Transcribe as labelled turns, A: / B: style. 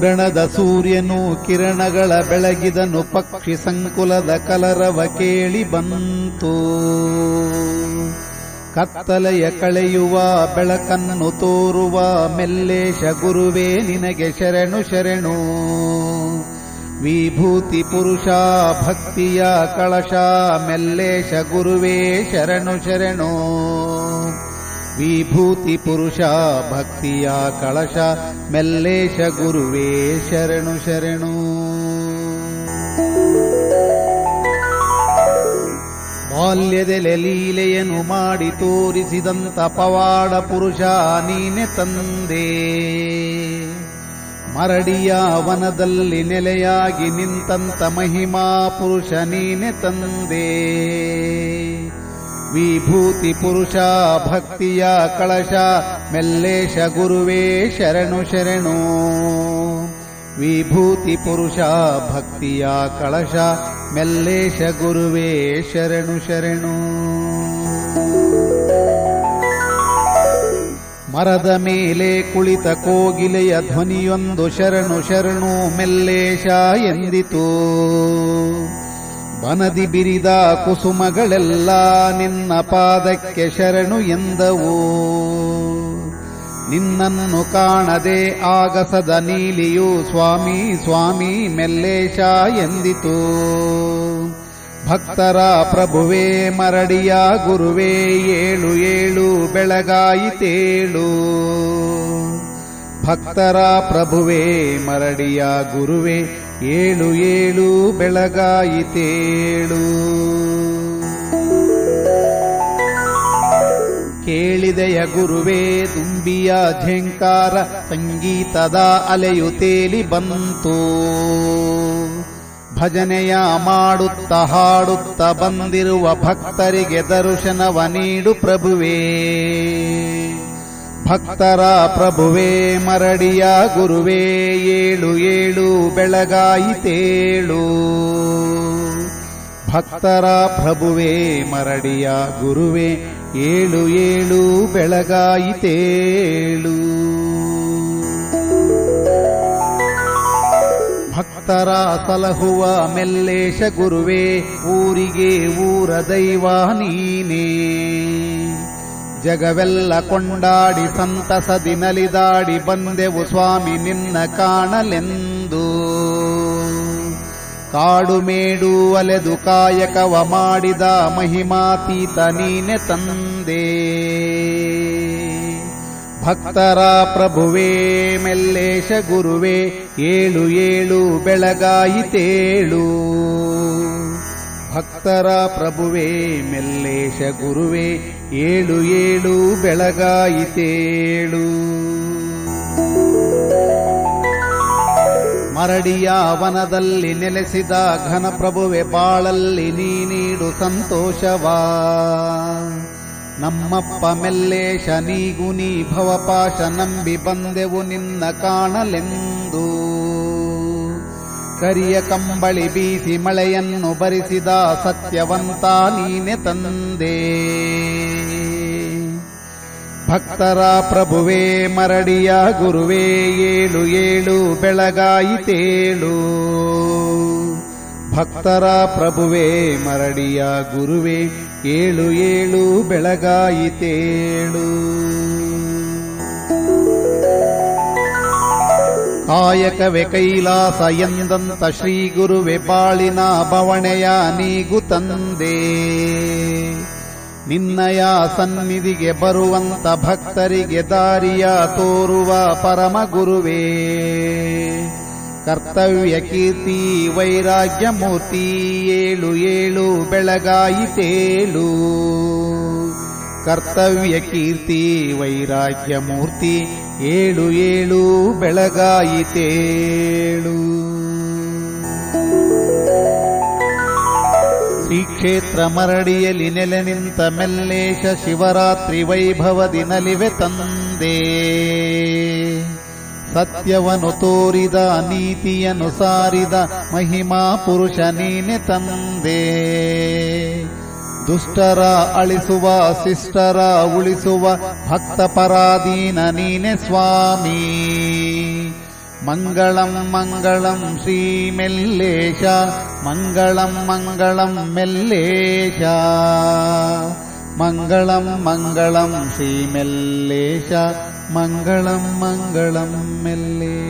A: ಉಡಣದ ಸೂರ್ಯನು ಕಿರಣಗಳ ಬೆಳಗಿದನು, ಪಕ್ಷಿ ಸಂಕುಲದ ಕಲರವ ಕೇಳಿ ಬಂತು. ಕತ್ತಲೆಯ ಕಳೆಯುವ ಬೆಳಕನ್ನು ತೋರುವ ಮೆಲ್ಲೇಶ ಗುರುವೇ ನಿನಗೆ ಶರಣು ಶರಣು. ವಿಭೂತಿ ಪುರುಷ ಭಕ್ತಿಯ ಕಳಶ ಮೆಲ್ಲೇಶ ಗುರುವೇ ಶರಣು ಶರಣು. ವಿಭೂತಿ ಪುರುಷ ಭಕ್ತಿಯ ಕಳಶ ಮೆಲ್ಲೇಶ ಗುರುವೇ ಶರಣು ಶರಣು. ಬಾಲ್ಯದೆಲೆ ಲೀಲೆಯನ್ನು ಮಾಡಿ ತೋರಿಸಿದಂತ ಪವಾಡ ಪುರುಷ ನೀನೆ ತಂದೆ. ಮರಡಿಯ ವನದಲ್ಲಿ ನೆಲೆಯಾಗಿ ನಿಂತಂತ ಮಹಿಮಾ ಪುರುಷ ನೀನೆ ತಂದೆ. ವಿಭೂತಿ ಪುರುಷ ಭಕ್ತಿಯ ಕಳಶ ಮೆಲ್ಲೇಶ ಗುರುವೇ ಶರಣು ಶರಣು. ವಿಭೂತಿ ಪುರುಷ ಭಕ್ತಿಯ ಕಳಶ ಮೆಲ್ಲೇಶ ಗುರುವೇ ಶರಣು ಶರಣು. ಮರದ ಮೇಲೆ ಕುಳಿತ ಕೋಗಿಲೆಯ ಧ್ವನಿಯೊಂದು ಶರಣು ಶರಣು ಮೆಲ್ಲೇಶ ಎಂದಿತು. ಬನದಿ ಬಿರಿದ ಕುಸುಮಗಳೆಲ್ಲ ನಿನ್ನ ಪಾದಕ್ಕೆ ಶರಣು ಎಂದವು. ನಿನ್ನನ್ನು ಕಾಣದೆ ಆಗಸದ ನೀಲಿಯು ಸ್ವಾಮಿ ಸ್ವಾಮಿ ಮೆಲ್ಲೇಶ ಎಂದಿತು. ಭಕ್ತರ ಪ್ರಭುವೇ ಮರಡಿಯ ಗುರುವೇ ಏಳು ಏಳು ಬೆಳಗಾಯಿತೇಳು. ಭಕ್ತರ ಪ್ರಭುವೇ ಮರಡಿಯ ಗುರುವೇ ಏಳು ಏಳು ಬೆಳಗಾಯಿತೇಳು. ಕೇಳಿದೆಯ ಗುರುವೇ ತುಂಬಿಯ ಝೇಂಕಾರ, ಸಂಗೀತದ ಅಲೆಯು ತೇಲಿ ಬಂತು. ಭಜನೆಯ ಮಾಡುತ್ತ ಹಾಡುತ್ತ ಬಂದಿರುವ ಭಕ್ತರಿಗೆ ದರ್ಶನವ ನೀಡು ಪ್ರಭುವೇ. ಭಕ್ತರ ಪ್ರಭುವೇ ಮರಡಿಯ ಗುರುವೇ ಏಳು ಏಳು ಬೆಳಗಾಯಿತೇಳು. ಭಕ್ತರ ಪ್ರಭುವೇ ಮರಡಿಯ ಗುರುವೇ ಏಳು ಏಳು ಬೆಳಗಾಯಿತೇಳು. ಭಕ್ತರ ಸಲಹುವ ಮೆಲ್ಲೇಶ ಗುರುವೇ ಊರಿಗೆ ಊರ ದೈವ ನೀನೇ. ಜಗವೆಲ್ಲ ಕೊಂಡಾಡಿ ಸಂತಸದಿ ನಲಿದಾಡಿ ಬಂದೆವು ಸ್ವಾಮಿ ನಿನ್ನ ಕಾಣಲೆಂದು. ಕಾಡು ಮೇಡು ಅಲೆದು ಕಾಯಕವ ಮಾಡಿದ ಮಹಿಮಾತೀತ ನೀನೆ ತಂದೆ. ಭಕ್ತರ ಪ್ರಭುವೇ ಮೆಲ್ಲೇಶ ಗುರುವೇ ಏಳು ಏಳು ಬೆಳಗಾಯಿತೇಳು. ಭಕ್ತರ ಪ್ರಭುವೇ ಮೆಲ್ಲೇಶ ಗುರುವೇ ಏಳು ಏಳು ಬೆಳಗಾಯಿತೇಳು. ಮರಡಿಯ ವನದಲ್ಲಿ ನೆಲೆಸಿದ ಘನಪ್ರಭುವೆ ಬಾಳಲ್ಲಿ ನೀ ನೀಡು ಸಂತೋಷವಾ. ನಮ್ಮಪ್ಪ ಮೆಲ್ಲೇಶ ನೀಗು ನೀ ಭವಪಾಶ ನಂಬಿ ಬಂದೆವು ನಿನ್ನ ಕಾಣಲೆಂದು. ಕರಿಯ ಕಂಬಳಿ ಬೀಸಿ ಮಳೆಯನ್ನು ಬರಿಸಿದ ಸತ್ಯವಂತ ನೀನೆ ತಂದೆ. ಭಕ್ತರ ಪ್ರಭುವೇ ಮರಡಿಯ ಗುರುವೇ ಏಳು ಏಳು ಬೆಳಗಾಯಿತೇಳು. ಭಕ್ತರ ಪ್ರಭುವೇ ಮರಡಿಯ ಗುರುವೇ ಏಳು ಏಳು ಬೆಳಗಾಯಿತೇಳು. ಕಾಯಕವೇ ಕೈಲಾಸ ಎಂದಂತ ಶ್ರೀ ಗುರುವೆ ಬಾಳಿನ ಬವಣೆಯ ನೀಗು ತಂದೆ. ನಿನ್ನಯ ಸನ್ನಿಧಿಗೆ ಬರುವಂತ ಭಕ್ತರಿಗೆ ದಾರಿಯ ತೋರುವ ಪರಮ ಗುರುವೇ. ಕರ್ತವ್ಯ ಕೀರ್ತಿ ವೈರಾಗ್ಯ ಮೂರ್ತಿ ಏಳು ಏಳು ಬೆಳಗಾಯಿತೇಳು. ಕರ್ತವ್ಯ ಕೀರ್ತಿ ವೈರಾಗ್ಯ ಮೂರ್ತಿ ಏಳು ಏಳು ಬೆಳಗಾಯಿತೇಳು. ಶ್ರೀಕ್ಷೇತ್ರ ಮರಡಿಯಲ್ಲಿ ನೆಲೆ ನಿಂತ ಮೆಲ್ಲೇಶ ಶಿವರಾತ್ರಿ ವೈಭವದಿ ನಲಿವೆ ತಂದೆ. ಸತ್ಯವನ್ನು ತೋರಿದ ನೀತಿಯನ್ನು ಸಾರಿದ ಮಹಿಮಾ ಪುರುಷ ನೀನೆ ತಂದೆ. ದುಷ್ಟರ ಅಳಿಸುವ ಶಿಷ್ಟರ ಉಳಿಸುವ ಭಕ್ತ ಪರಾಧೀನ ನೀನೆ ಸ್ವಾಮಿ. ಮಂಗಳಂ ಮಂಗಳಂ ಶ್ರೀಮೆಲ್ಲೇಶ ಮಂಗಳಂ ಮಂಗಳಂ ಮೆಲ್ಲೇಶ ಮಂಗಳಂ ಮಂಗಳಂ ಶ್ರೀಮೆಲ್ಲೇಶ ಮಂಗಳಂ ಮಂಗಳಂ ಮೆಲ್ಲೇಶ.